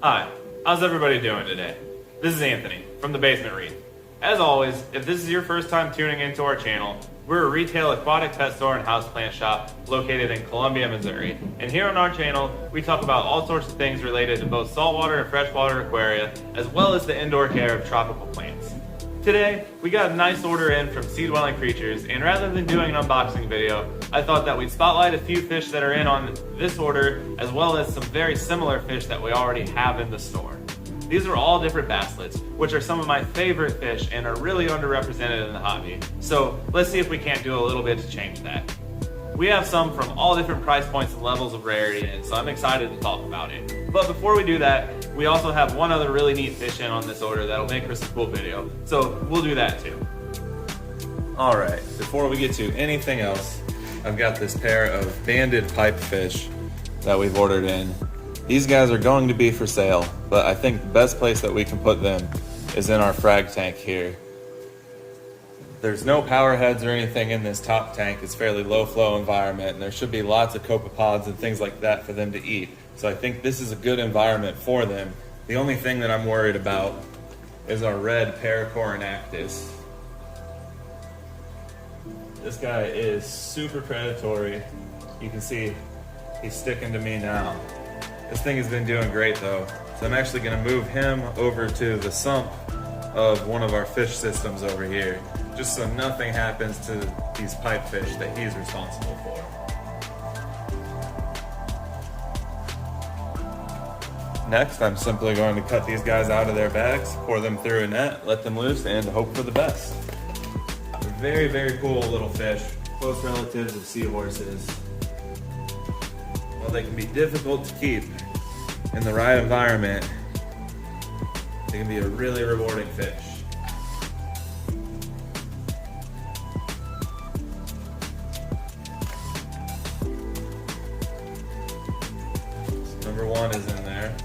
Hi, how's everybody doing today? This is Anthony from the Basement Reef. As always, if this is your first time tuning into our channel, we're a retail aquatic pet store and houseplant shop located in Columbia, Missouri. And here on our channel, we talk about all sorts of things related to both saltwater and freshwater aquaria, as well as the indoor care of tropical plants. Today, we got a nice order in from Sea Dwelling Creatures, and rather than doing an unboxing video, I thought that we'd spotlight a few fish that are in on this order, as well as some very similar fish that we already have in the store. These are all different basslets, which are some of my favorite fish and are really underrepresented in the hobby. So let's see if we can't do a little bit to change that. We have some from all different price points and levels of rarity, and so I'm excited to talk about it. But before we do that, we also have one other really neat fish in on this order that'll make for some cool video. So we'll do that too. All right, before we get to anything else, I've got this pair of banded pipefish that we've ordered in. These guys are going to be for sale, but I think the best place that we can put them is in our frag tank here. There's no power heads or anything in this top tank. It's a fairly low flow environment, and there should be lots of copepods and things like that for them to eat. So I think this is a good environment for them. The only thing that I'm worried about is our red Paracoronactus. This guy is super predatory. You can see he's sticking to me now. This thing has been doing great though. So I'm actually gonna move him over to the sump of one of our fish systems over here, just so nothing happens to these pipefish that he's responsible for. Next, I'm simply going to cut these guys out of their bags, pour them through a net, let them loose, and hope for the best. They're very, very cool little fish, close relatives of seahorses. While they can be difficult to keep in the right environment, they can be a really rewarding fish. So number one is in there.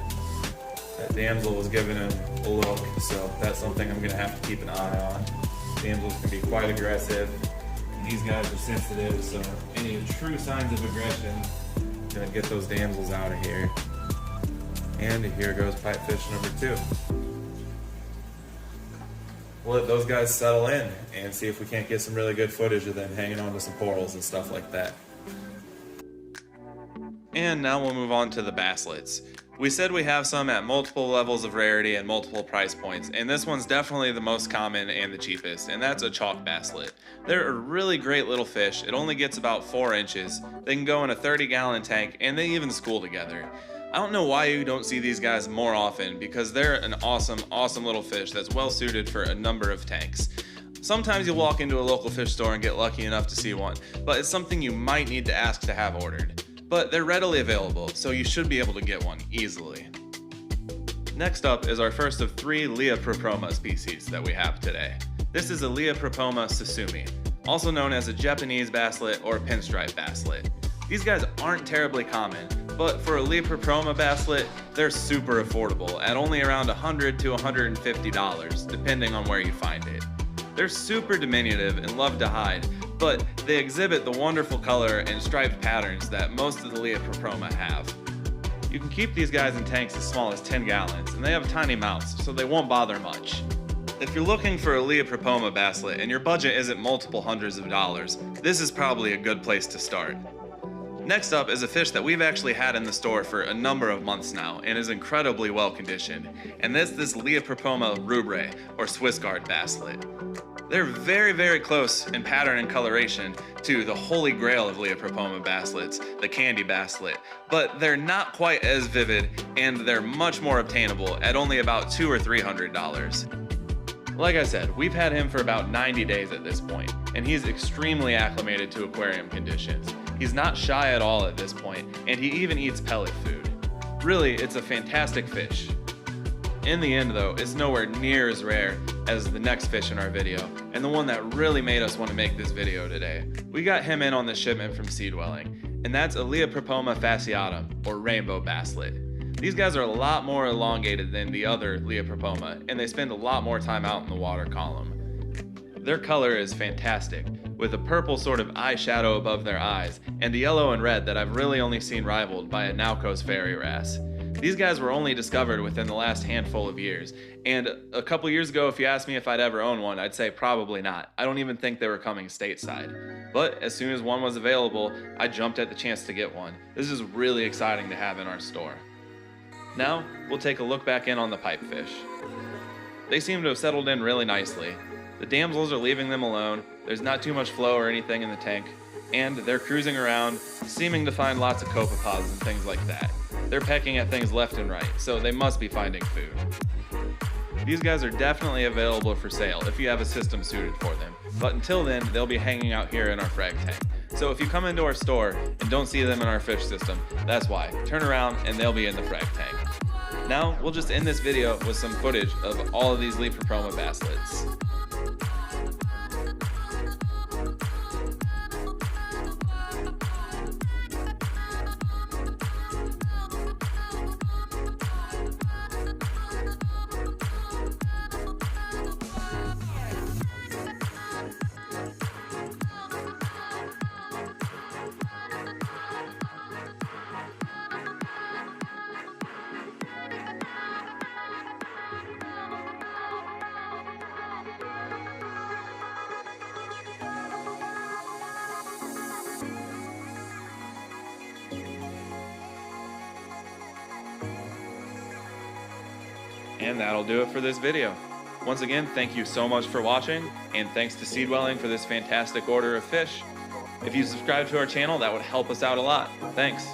That damsel was giving him a look, so that's something I'm gonna have to keep an eye on. Damsels can be quite aggressive. And these guys are sensitive, so any true signs of aggression, I'm gonna get those damsels out of here. And here goes pipefish number two. We'll let those guys settle in and see if we can't get some really good footage of them hanging onto some corals and stuff like that. And now we'll move on to the basslets. We said we have some at multiple levels of rarity and multiple price points, and this one's definitely the most common and the cheapest, and that's a chalk basslet. They're a really great little fish. It only gets about 4 inches. They can go in a 30-gallon tank, and they even school together. I don't know why you don't see these guys more often, because they're an awesome, awesome little fish that's well suited for a number of tanks. Sometimes you'll walk into a local fish store and get lucky enough to see one, but it's something you might need to ask to have ordered. But they're readily available, so you should be able to get one easily. Next up is our first of 3 Liopropoma species that we have today. This is a Liopropoma susumi, also known as a Japanese basslet or pinstripe basslet. These guys aren't terribly common, but for a Liopropoma basslet, they're super affordable at only around $100 to $150, depending on where you find it. They're super diminutive and love to hide, but they exhibit the wonderful color and striped patterns that most of the Liopropoma have. You can keep these guys in tanks as small as 10 gallons, and they have tiny mouths, so they won't bother much. If you're looking for a Liopropoma basslet and your budget isn't multiple hundreds of dollars, this is probably a good place to start. Next up is a fish that we've actually had in the store for a number of months now and is incredibly well conditioned, and that's this Liopropoma rubre, or Swiss Guard basslet. They're very, very close in pattern and coloration to the holy grail of Liopropoma basslets, the candy basslet, but they're not quite as vivid and they're much more obtainable at only about $200 or $300. Like I said, we've had him for about 90 days at this point, and he's extremely acclimated to aquarium conditions. He's not shy at all at this point, and he even eats pellet food. Really, it's a fantastic fish. In the end though, it's nowhere near as rare as the next fish in our video, and the one that really made us want to make this video today. We got him in on the shipment from Sea Dwelling, and that's a Liopropoma fasciatum, or rainbow basslet. These guys are a lot more elongated than the other Liopropoma, and they spend a lot more time out in the water column. Their color is fantastic, with a purple sort of eyeshadow above their eyes, and the yellow and red that I've really only seen rivaled by a Naukos fairy wrasse. These guys were only discovered within the last handful of years, and a couple years ago, if you asked me if I'd ever own one, I'd say probably not. I don't even think they were coming stateside. But as soon as one was available, I jumped at the chance to get one. This is really exciting to have in our store. Now, we'll take a look back in on the pipefish. They seem to have settled in really nicely. The damsels are leaving them alone, there's not too much flow or anything in the tank, and they're cruising around, seeming to find lots of copepods and things like that. They're pecking at things left and right, so they must be finding food. These guys are definitely available for sale if you have a system suited for them, but until then, they'll be hanging out here in our frag tank. So if you come into our store and don't see them in our fish system, that's why. Turn around and they'll be in the frag tank. Now, we'll just end this video with some footage of all of these Liopropoma Basslets. And that'll do it for this video. Once again, thank you so much for watching, and thanks to Sea Dwelling for this fantastic order of fish. If you subscribe to our channel, that would help us out a lot. Thanks.